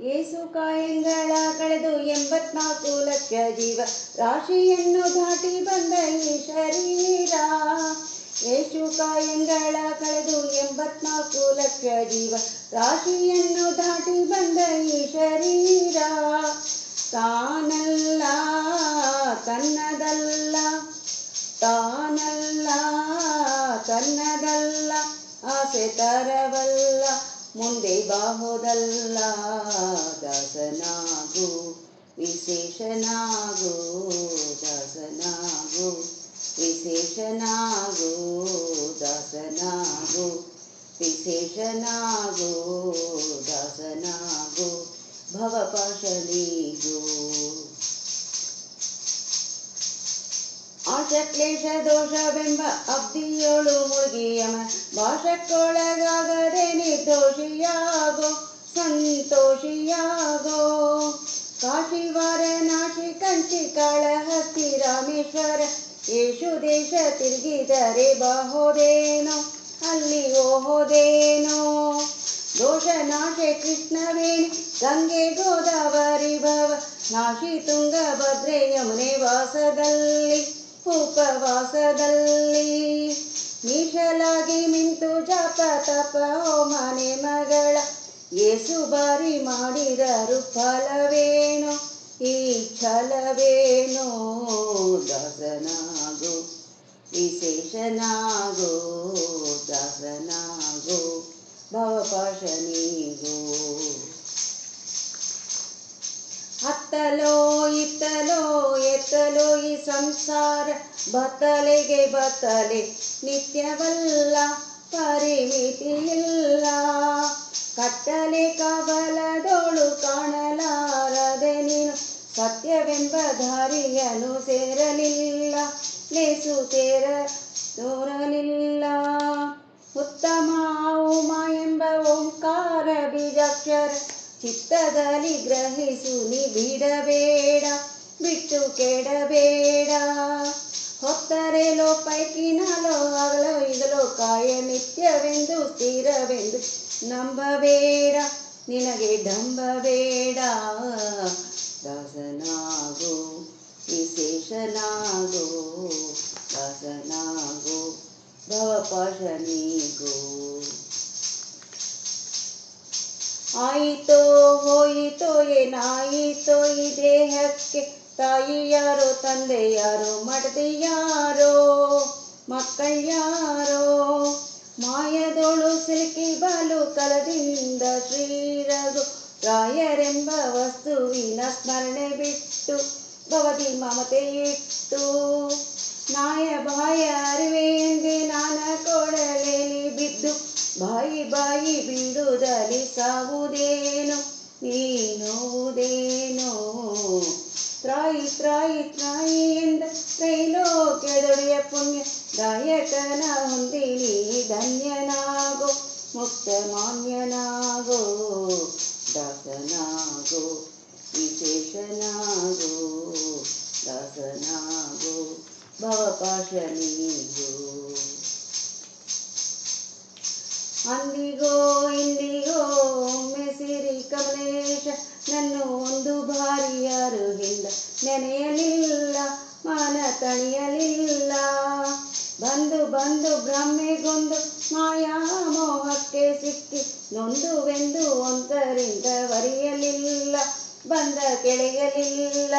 ಏಸು ಕಾಯಂಗಳ ಕಳೆದು 84 ಲಕ್ಷ ಜೀವ ರಾಶಿಯನ್ನು ದಾಟಿ ಬಂದ ಈ ಶರೀರ. ಏಸು ಕಾಯಂಗಳ ಕಳೆದು 84 ಲಕ್ಷ ಜೀವ ರಾಶಿಯನ್ನು ದಾಟಿ ಬಂದ ಈ ಶರೀರ. ತಾನಲ್ಲ ತನ್ನದಲ್ಲ, ತಾನಲ್ಲ ತನ್ನದಲ್ಲ, ಆಸೆ ತರವಲ್ಲ, ಮುಂದೆ ಬಾಹುದಲ್ಲ. ದಾಸನಾಗು ವಿಶೇಷನಾಗು, ದಾಸನಾಗು ವಿಶೇಷನಾಗು, ದಾಸನಾಗು ವಿಶೇಷನಾಗು, ದಾಸನಾಗು ಭವಪಾಶನೀಗು. ಆಶಕ್ಲೇಶ ದೋಷವೆಂಬ ಅಬ್ದಿಯೋಳು ಮುಳುಗಿಯಮ ಭಾಷಕ್ಕೊಳಗಾಗದೆ ನಿರ್ದೋಷಿಯಾಗೋ, ಸಂತೋಷಿಯಾಗೋ. ಕಾಶಿ ವಾರಣಾಸಿ ಕಂಚಿ ಕಾಳಹಸ್ತಿ ರಾಮೇಶ್ವರ ಏಷು ದೇಶ ತಿರುಗಿದರೆ ಬಾಹೋದೇನೋ, ಅಲ್ಲಿ ಓಹೋದೇನೋ. ದೋಷ ನಾಶೆ ಕೃಷ್ಣವೇಣಿ ಗಂಗೆ ಗೋದಾವರಿ ಭವ ನಾಶಿ ತುಂಗಭದ್ರೆ ಯಮುನೆ ವಾಸದಲ್ಲಿ, ಉಪವಾಸದಲ್ಲಿ. ಮೀಸಲಾಗಿ ಮಿಂತು ಜಪ ತಪ ಹೋಮನೆ ಮಗಳ ಏಸು ಬಾರಿ ಮಾಡಿದರು ಫಲವೇನೋ, ಈ ಛಲವೇನೋ. ದಾಸನಾಗು ವಿಶೇಷನಾಗು, ದಾಸನಾಗು ಭವಪಾಶನೀಗು. ಹತ್ತಲೋ ಇತ್ತಲೋ ಎತ್ತಲೋ ಈ ಸಂಸಾರ ಬತ್ತಲೆಗೆ ಬತ್ತಲೆ ನಿತ್ಯವಲ್ಲ, ಪರಿಮಿತಿಯಿಲ್ಲ. ಕತ್ತಲೆ ಕವಲದೋಳು ಕಾಣಲಾರದೆ ನೀನು ಸತ್ಯವೆಂಬ ದಾರಿಯನ್ನು ಸೇರಲಿಲ್ಲ, ಲೇಸು ತೋರಲಿಲ್ಲ. ಉತ್ತಮ ಉಮಾ ಎಂಬ ಓಂಕಾರ ಬೀಜಾಕ್ಷರ ಚಿತ್ತದಲ್ಲಿ ಗ್ರಹಿಸು ನೀ ಬಿಡಬೇಡ, ಬಿಟ್ಟು ಕೆಡಬೇಡ. ಹೊತ್ತರೆಲೋ ಪೈಕಿನಲೋ ಆಗಲೋ ಈಗಲೋ ಕಾಯ ನಿತ್ಯವೆಂದು ಸ್ಥಿರವೆಂದು ನಂಬಬೇಡ, ನಿನಗೆ ಡಂಬಬೇಡ. ದಾಸನಾಗು ವಿಶೇಷನಾಗು, ದಾಸನಾಗು ಭವಪಾಶನೀಗು. ಆಯಿತೋ ಹೋಯಿತೋ ಏನಾಯಿತೋ ಈ ದೇಹಕ್ಕೆ, ತಾಯಿ ಯಾರೋ ತಂದೆ ಯಾರೋ ಮಡದಿ ಯಾರೋ ಮಕ್ಕಳ್ಯಾರೋ. ಮಾಯದೋಳು ಸಿಲುಕಿ ಬಾಲು ಕಲದಿಂದ ಶ್ರೀರಘು ರಾಯರೆಂಬ ವಸ್ತುವಿನ ಸ್ಮರಣೆ ಬಿಟ್ಟು ಭವದಿ ಮಮತೆ ಇಟ್ಟು. ನಾಯ ಬಾಯ ಅರಿವೆ ಎಂದೇ ನಾನ ಕೊಡಲೇಲಿ ಬಿದ್ದು ಬಾಯಿ ಬಾಯಿ ಬಿಡುವುದಲಿ ಸಾವುದೇನೋ, ನೀನುವುದೇನೋ. ತ್ರಾಯಿ ತ್ರಾಯಿ ತ್ರಾಯಿ ಎಂದ ತ್ರೈಲೋಕ್ಯದೊಡೆಯ ಪುಣ್ಯ ದಾಯಕನ ಹೊಂದಿ ನೀ ಧನ್ಯನಾಗೋ, ಮುಕ್ತ ಮಾನ್ಯನಾಗೋ. ದಾಸನಾಗೋ ವಿಶೇಷನಾಗೋ, ದಾಸನಾಗೋ ಭವಪಾಶನೀಗೋ. ಅಂದಿಗೋ ಇಂದಿಗೋ ಮೆಸಿರಿ ಕಮಲೇಶ ನನ್ನು ಒಂದು ಬಾರಿ ಯಾರು ಹಿಂದ ನೆನೆಯಲಿಲ್ಲ, ಮಾನ ತಣಿಯಲಿಲ್ಲ. ಬಂದು ಬಂದು ಭ್ರಮೆಗೊಂದು ಮಾಯಾ ಮೋಹಕ್ಕೆ ಸಿಕ್ಕಿ ನೊಂದುವೆಂದು ಒಂದರಿಂದ ವರಿಯಲಿಲ್ಲ, ಬಂದ ಕೆಳೆಯಲಿಲ್ಲ.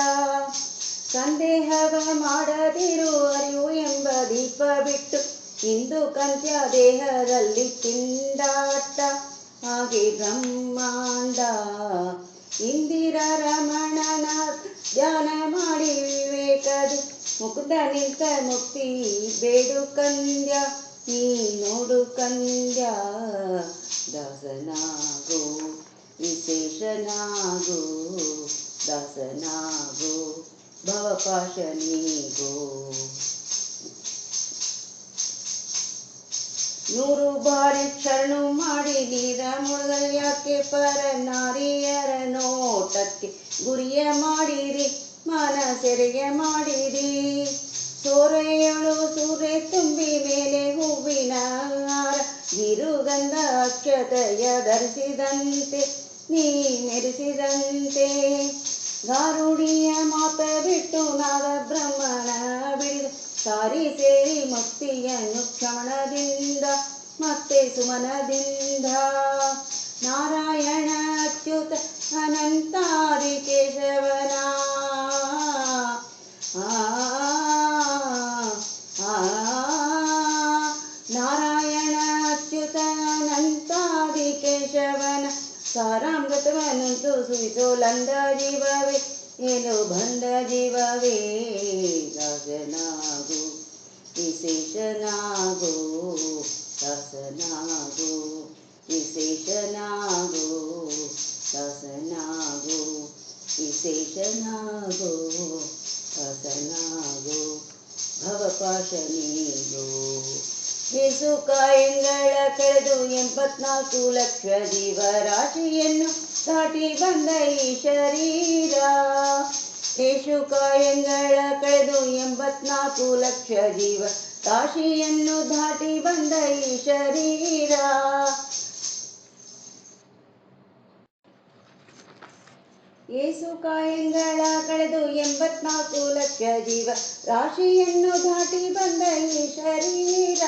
ಸಂದೇಹವ ಮಾಡದಿರು ಅರಿವು ಎಂಬ ದೀಪ ಬಿಟ್ಟು ಇಂದು ಕಂತ್ಯ ದೇಹದಲ್ಲಿ ತಿಂಡಾಟ ಹಾಗೆ ಬ್ರಹ್ಮಾಂಡ. ಇಂದಿರಾ ರಮಣನ ಧ್ಯಾನ ಮಾಡಿ ವಿವೇಕದಿ ಮುಕುಂದ ನಿಂತ ಮುಕ್ತಿ ಬೇಡು ಕಂದ್ಯ, ನೀ ನೋಡು ಕಂದ್ಯ. ದಾಸನಾಗೋ ವಿಶೇಷನಾಗೋ, ದಾಸನಾಗೋ ಭವಪಾಶನೀಗೋ. 100 ಬಾರಿ ಶರಣು ಮಾಡಿ ನೀರ ಮುಳುಗಲ್ಯಾಕೆ ಪರ ನಾರಿಯರ ನೋಟಕ್ಕೆ ಗುರಿಯ ಮಾಡಿರಿ, ಮನ ಸೆರೆಗೆ ಮಾಡಿರಿ. ಸೋರೆಯಳು ಸೂರೆ ತುಂಬಿ ಮೇಲೆ ಹೂವಿನ ಹಾರ ಗಿರುಗಂಧ ಅಕ್ಷತೆಯ ಧರಿಸಿದಂತೆ ನೀ ಮೆರೆಸಿದಂತೆ. ಗಾರುಡಿಯ ಮಾತ ಬಿಟ್ಟು ನಾದ ಬ್ರಹ್ಮನ ಬಿಡಿದು ಸಾರಿ ಸೇರಿ ಮುಕ್ತಿಯನ್ನು ಕ್ಷಮಣದಿಂದ ಮತ್ತೆ ಸುಮನದಿಂದ. ನಾರಾಯಣ ಅಚ್ಯುತ ಅನಂತಾದಿ ಕೇಶವನ ನಾರಾಯಣ ಅಚ್ಯುತ ಅನಂತಾದಿ ಕೇಶವನ ಸಾರಾಮೃತವನ್ನಂತೂ ಸುವಿಸೋಲಂದ ಜೀವವೇ ಏನು ಬಂದ ಜೀವವೇ. ದಾಸನಾಗು ವಿಶೇಷನಾಗು ದಾಸನಾಗು ವಿಶೇಷನಾಗು ದಾಸನಾಗು ವಿಶೇಷನಾಗು ದಾಸನಾಗು ಭವಪಾಶ ನೀಗು. ಯೇಸು ಕಾಯಂಗಳ ಕಳೆದು 84 ಲಕ್ಷ ಜೀವರಾಶಿಯನ್ನು ದಾಟಿ ಬಂದ ಈ ಶರೀರ. ಯೇಸು ಕಾಯಂಗಳ ಕಳೆದು 84 ಲಕ್ಷ ಜೀವ ರಾಶಿಯನ್ನು ದಾಟಿ ಬಂದ ಈ ಶರೀರ. ಯೇಸು ಕಾಯಂಗಳ ಕಳೆದು 84 ಲಕ್ಷ ಜೀವ ರಾಶಿಯನ್ನು ದಾಟಿ ಬಂದ ಈ ಶರೀರ.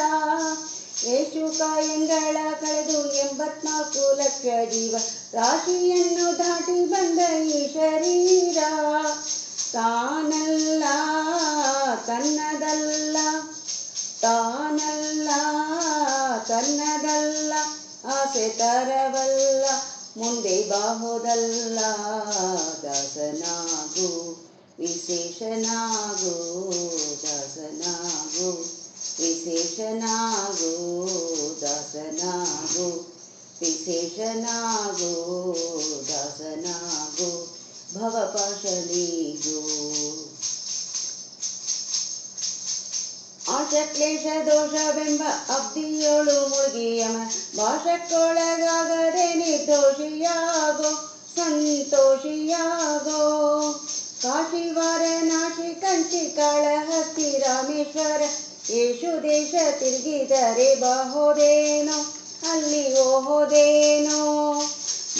ಯೇಸು ಕಾಯಂಗಳ ಕಳೆದು 84 ಲಕ್ಷ ಜೀವ ರಾಶಿಯನ್ನು ದಾಟಿ ಬಂದ ಈ ಶರೀರ. ತಾನಲ್ಲ ತನ್ನದಲ್ಲ ತಾನಲ್ಲ ತನ್ನದಲ್ಲ ಆಸೆ ತರವಲ್ಲ ಮುಂದೆ ಬಾಹುದಲ್ಲ. ದಾಸನಾಗು ವಿಶೇಷನಾಗು ದಾಸನಾಗು ವಿಶೇಷನಾಗು ದಾಸನಾಗು ವಿಶೇಷನಾಗು ದಾಸನಾಗು ಭವಪಾಶ ನೀಗು. ಆಶಕ್ಲೇಶ ದೋಷವೆಂಬ ಅಬ್ದಿಯೋಳು ಮುಳುಗಿಯಮ ಭಾಷಕ್ಕೊಳಗಾಗದೆ ನಿರ್ದೋಷಿಯಾಗೋ ಸಂತೋಷಿಯಾಗೋ. ಕಾಶಿ ವಾರಣಾಸಿ ಕಂಚಿ ಕಾಳಹಸ್ತಿ ರಾಮೇಶ್ವರ ಯೇಸು ದೇಶ ತಿರುಗಿದರೆ ಬಾಹೋದೇನೋ ಅಲ್ಲಿ ಓಹೋದೇನೋ.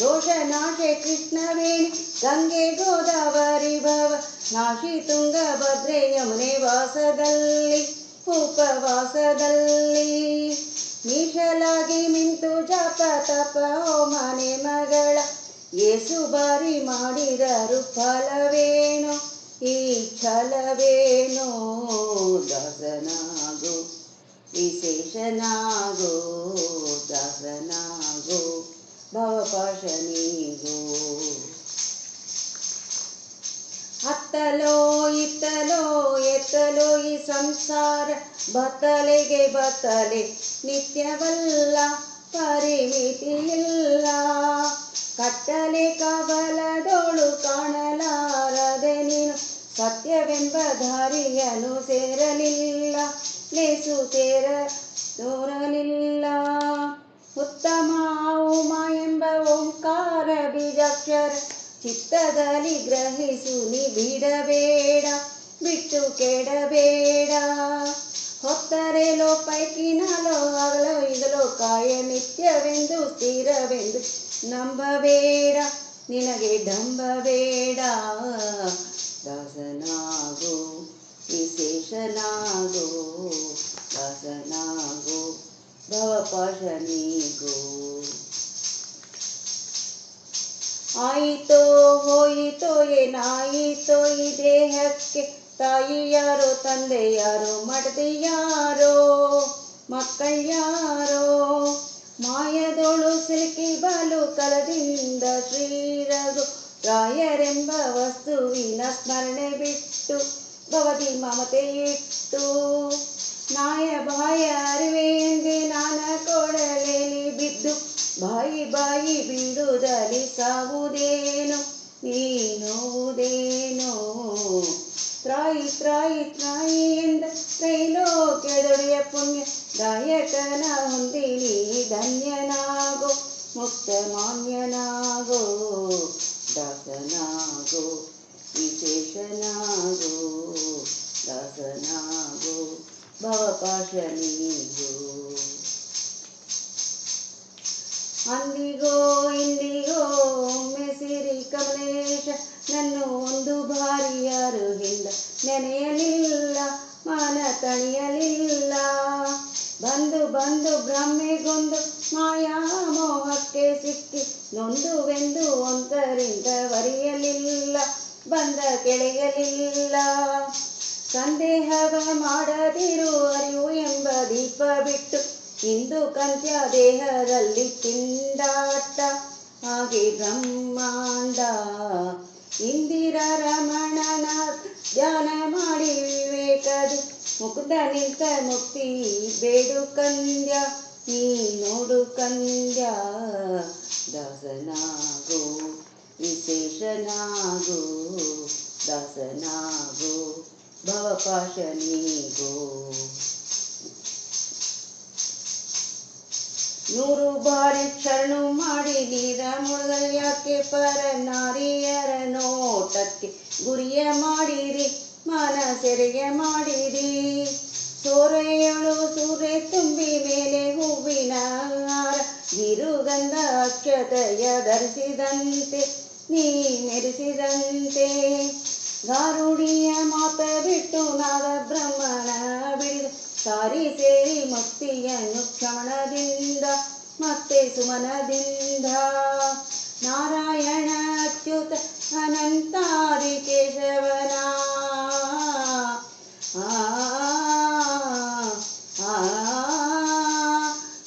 ದೋಷ ನಾಶೆ ಕೃಷ್ಣವೇಣಿ ಗಂಗೆ ಗೋದಾವರಿ ಭವ ನಾಶಿ ತುಂಗಭದ್ರೆ ಯಮುನೆ ವಾಸದಲ್ಲಿ ಉಪವಾಸದಲ್ಲಿ. ಮೀಸಲಾಗಿ ಮಿಂತು ಜಪ ತಪ ಮನೆ ಮಗಳ ಯೇಸು ಬಾರಿ ಮಾಡಿದರು ಫಲವೇನೋ ಈ ಛಲವೇನೋ. ದಾಸನಾಗು ವಿಶೇಷನಾಗು ದಾಸನಾಗು ಭವಪಾಶ ನೀಗು. ಹತ್ತಲೋ ಇತ್ತಲೋ ಎತ್ತಲೋ ಈ ಸಂಸಾರ ಬತ್ತಲೆಗೆ ಬತ್ತಲೆ ನಿತ್ಯವಲ್ಲ ಪರಿಮಿತಿಯಿಲ್ಲ. ಕಟ್ಟಲೆ ಕಬಲದೋಳು ಕಾಣಲಾರದೆ ನೀನು ಸತ್ಯವೆಂಬ ದಾರಿಯನ್ನು ಸೇರಲಿಲ್ಲ ಲೇಸು ತೋರಲಿಲ್ಲ. ಉತ್ತಮ ಉಮಾ ಎಂಬ ಓಂಕಾರ ಬೀಜಾಕ್ಷರ ಚಿತ್ತದಲ್ಲಿ ಗ್ರಹಿಸು ನೀ ಬಿಡಬೇಡ ಬಿಟ್ಟು ಕೆಡಬೇಡ. ಹೊತ್ತರೆಲೋ ಪೈಕಿನಲೋ ಆಗಲೋ ಈಗಲೋ ಕಾಯ ನಿತ್ಯವೆಂದು ಸ್ಥಿರವೆಂದು ನಂಬಬೇಡ ನಿನಗೆ ಡಂಬಬೇಡ. ದಾಸನಾಗು ವಿಶೇಷನಾಗು ದಾಸನಾಗು ಭವಪಾಶ ನೀಗು. ಆಯಿತೋ ಹೋಯಿತೋ ಏನಾಯಿತೋ ಈ ದೇಹಕ್ಕೆ ತಾಯಿಯಾರೋ ತಂದೆಯಾರೋ ಮಡದಿಯಾರೋ ಮಕ್ಕಳ್ಯಾರೋ. ಮಾಯದೋಳು ಸಿಲುಕಿ ಬಲು ಕಲದಿಂದ ಶ್ರೀರಘು ರಾಯರೆಂಬ ವಸ್ತುವಿನ ಸ್ಮರಣೆ ಬಿಟ್ಟು ಭವತಿ ಮಮತೆ ಇಟ್ಟು. ನಾಯ ಬಾಯ ಅರಿವೆ ಎಂದೇ ನಾನ ಕೊಡಲೇಲಿ ಬಿದ್ದು ಬಾಯಿ ಬಾಯಿ ಬಿಡುವುದಲಿ ಸಾವುದೇನೋ ನೀನುವುದೇನೋ. ತ್ರಾಯಿ ತ್ರಾಯಿ ತ್ರಾಯಿ ಎಂದ ತ್ರೈಲೋಕ್ಯದೊಡೆಯ ಪುಣ್ಯ ದಾಯಕನ ಹೊಂದಿ ನೀ ಧನ್ಯನಾಗೋ ಮುಕ್ತ ಮಾನ್ಯನಾಗೋ. ದಾಸನಾಗೋ ವಿಶೇಷನಾಗೋ ದಾಸನಾಗೋ ಭವಪಾಶ ನೀಗೋ. ಅಂದಿಗೋ ಇಂದಿಗೋ ಸಿಕ್ಕಿ ನೊಂದುವೆಂದು ಒಂದರಿಂದ ಬರೆಯಲಿಲ್ಲ, ಬಂದ ಕೆಳೆಯಲಿಲ್ಲ. ಸಂದೇಹವ ಮಾಡದಿರು, ಅರಿವು ಎಂಬ ದೀಪ ಬಿಟ್ಟು ಇಂದು ಕಂತ್ಯ ದೇಹದಲ್ಲಿ ತಿಂದಾಟ. ಹಾಗೆ ಬ್ರಹ್ಮಾಂಡ ಇಂದಿರಾ ರಮಣನ ಧ್ಯಾನ ಮಾಡಿ ವಿವೇಕದಿ ಮುಕುಂದ ನಿಂತ ಮುಕ್ತಿ ಬೇಡು ಕಂದ್ಯ. ನೀ ನೋಡು ಕಂದ್ಯ, ದಾಸನಾಗೋ ವಿಶೇಷನಾಗೋ, ದಾಸನಾಗೋ ಭವಪಾಶ ನೀಗೋ. 100 ಬಾರಿ ಶರಣು ಮಾಡಿ ನೀರ ಮುಳುಗಲ್ ಯಾಕೆ, ಪರ ನಾರಿಯರ ನೋಟಕ್ಕೆ ಗುರಿಯ ಮಾಡಿರಿ, ಮಾನ ಸೆರೆಗೆ ಮಾಡಿರಿ. ಸೋರೆಯಳು ಸೂರೆ ತುಂಬಿ ಮೇಲೆ ಹೂವಿನ ಹಾರ, ಗಿರುಗಂಧ ಅಕ್ಷತೆಯ ಧರಿಸಿದಂತೆ ನೀ ಮೆರೆಸಿದಂತೆ. ಗಾರುಡಿಯ ಮಾತ ಬಿಟ್ಟು ನಾದ ಬ್ರಹ್ಮನ ಬಿಡಿದು ಸಾರಿ ಸೇರಿ ಮುಕ್ತಿಯನ್ನು ಕ್ಷಮಣದಿಂದ ಮತ್ತೆ ಸುಮನದಿಂದ. ನಾರಾಯಣ ಅಚ್ಯುತ ಅನಂತಾದಿ ಕೇಶವನ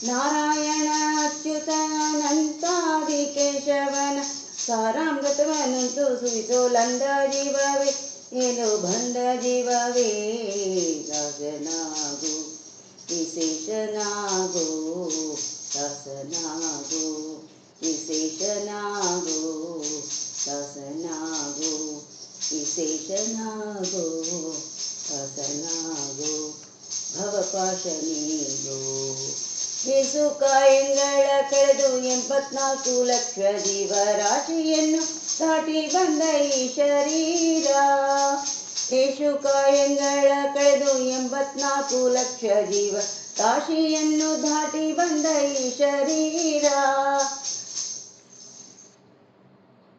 ನಾರಾಯಣ ಅಚ್ಯುತ ಅನಂತಾದಿ ಕೇಶವನ ಸಾರಾಮೃತವನ್ನಂತೂ ಸುವಿಸೋಲಂದ ಜೀವವೇ, ಏನು ಬಂದ ಜೀವವೇ. ದಾಸನಾಗೋ ವಿಶೇಷನಾಗೋ, ದಾಸನಾಗೋ ವಿಶೇಷನಾಗೋ, ದಾಸನಾಗೋ ವಿಶೇಷನಾಗೋ, ದಾಸನಾಗೋ ಭವಪಾಶ ನೀಗೋ. ಯೇಸು ಕಾಯಂಗಳ ಕಳೆದು 84 ಲಕ್ಷ ಜೀವರಾಶಿಯನ್ನು ದಾಟಿ ಬಂದ ಈ ಶರೀರ. ಯೇಸು ಕಾಯಂಗಳ ಕಳೆದು 84 ಲಕ್ಷ ಜೀವ ರಾಶಿಯನ್ನು ದಾಟಿ ಬಂದ ಈ ಶರೀರ.